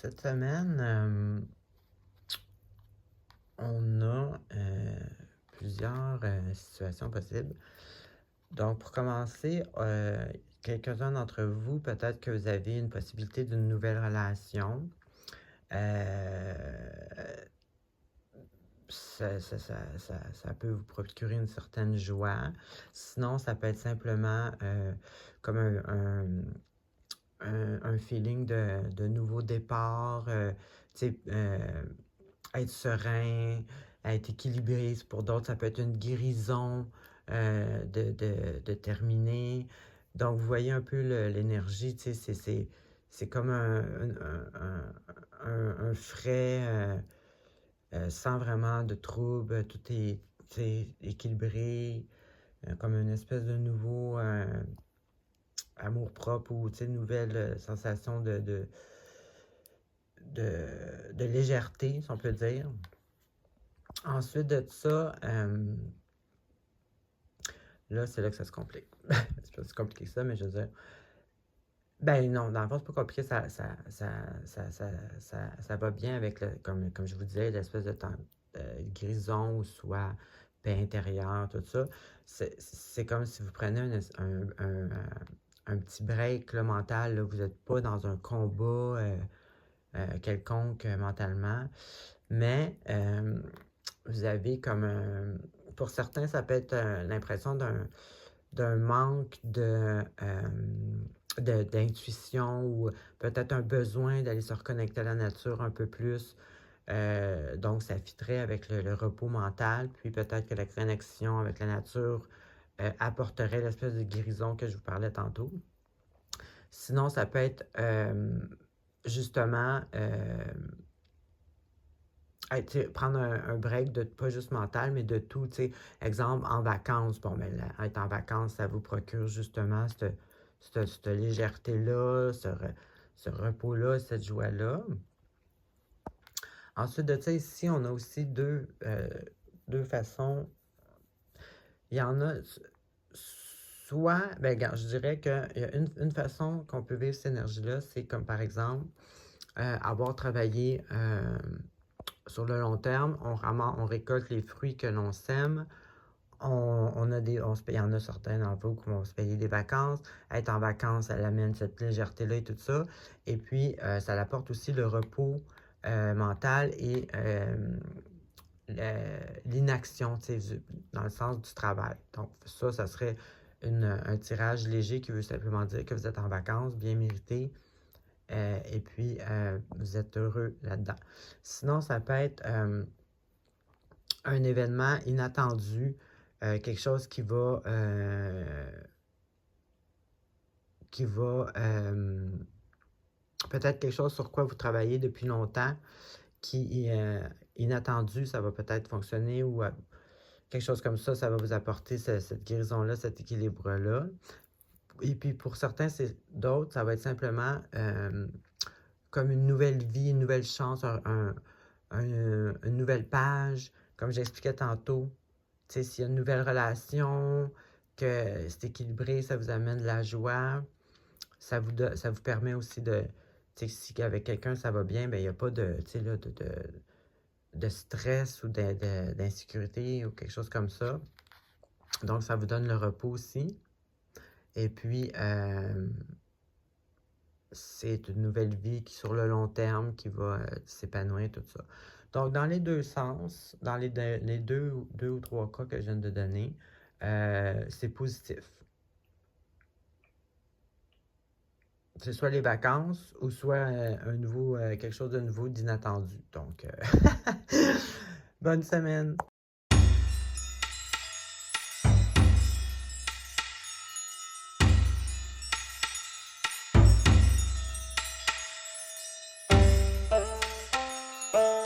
Cette semaine, on a plusieurs situations possibles. Donc, pour commencer, quelques-uns d'entre vous, peut-être que vous avez une possibilité d'une nouvelle relation. Ça peut vous procurer une certaine joie. Sinon, ça peut être simplement comme un feeling de nouveau départ, tu sais, être serein, être équilibré. Pour d'autres, ça peut être une guérison de terminer. Donc, vous voyez un peu l'énergie, tu sais, c'est comme un frais sans vraiment de trouble. Tout est, tu sais, équilibré, comme une espèce de nouveau amour-propre ou, tu sais, nouvelle sensation de légèreté, si on peut dire. Ensuite de ça, là, c'est là que ça se complique. C'est pas si compliqué que ça, mais je veux dire. Ben non, dans le fond, c'est pas compliqué, ça va bien avec, comme je vous disais, l'espèce de temps grison ou soit paix intérieure, tout ça. C'est comme si vous prenez un petit break là, mental, là, vous n'êtes pas dans un combat quelconque mentalement, mais vous avez comme pour certains, ça peut être l'impression d'un manque d'intuition ou peut-être un besoin d'aller se reconnecter à la nature un peu plus. Donc, ça fitterait avec le repos mental, puis peut-être que la connexion avec la nature apporterait l'espèce de guérison que je vous parlais tantôt. Sinon, ça peut être justement prendre un break de pas juste mental, mais de tout. Exemple, en vacances. Bon, mais être en vacances, ça vous procure justement cette légèreté-là, ce repos-là, cette joie-là. Ensuite de ça, ici, on a aussi deux façons. Il y en a soit, ben, regarde, je dirais qu'il y a une façon qu'on peut vivre cette énergie-là, c'est comme par exemple avoir travaillé sur le long terme, on récolte les fruits que l'on sème. Il y en a certains d'entre vous qui vont se payer des vacances. Être en vacances, ça amène cette légèreté-là et tout ça. Et puis, ça apporte aussi le repos mental et l'inaction, dans le sens du travail. Donc, ça serait un tirage léger qui veut simplement dire que vous êtes en vacances, bien mérité, et puis vous êtes heureux là-dedans. Sinon, ça peut être un événement inattendu, quelque chose qui va peut-être quelque chose sur quoi vous travaillez depuis longtemps, qui est inattendu, ça va peut-être fonctionner ou quelque chose comme ça va vous apporter cette guérison-là, cet équilibre-là. Et puis pour certains, d'autres, ça va être simplement comme une nouvelle vie, une nouvelle chance, une nouvelle page, comme j'expliquais tantôt. Tu sais, s'il y a une nouvelle relation, que c'est équilibré, ça vous amène de la joie, ça vous permet aussi de, tu sais, si avec quelqu'un ça va bien, ben il n'y a pas de, tu sais, là, de stress ou d'insécurité ou quelque chose comme ça. Donc, ça vous donne le repos aussi. Et puis, c'est une nouvelle vie qui, sur le long terme, qui va s'épanouir, tout ça. Donc, dans les deux sens, dans les deux ou trois cas que je viens de donner, c'est positif. C'est soit les vacances ou soit quelque chose de nouveau, d'inattendu. Donc, bonne semaine!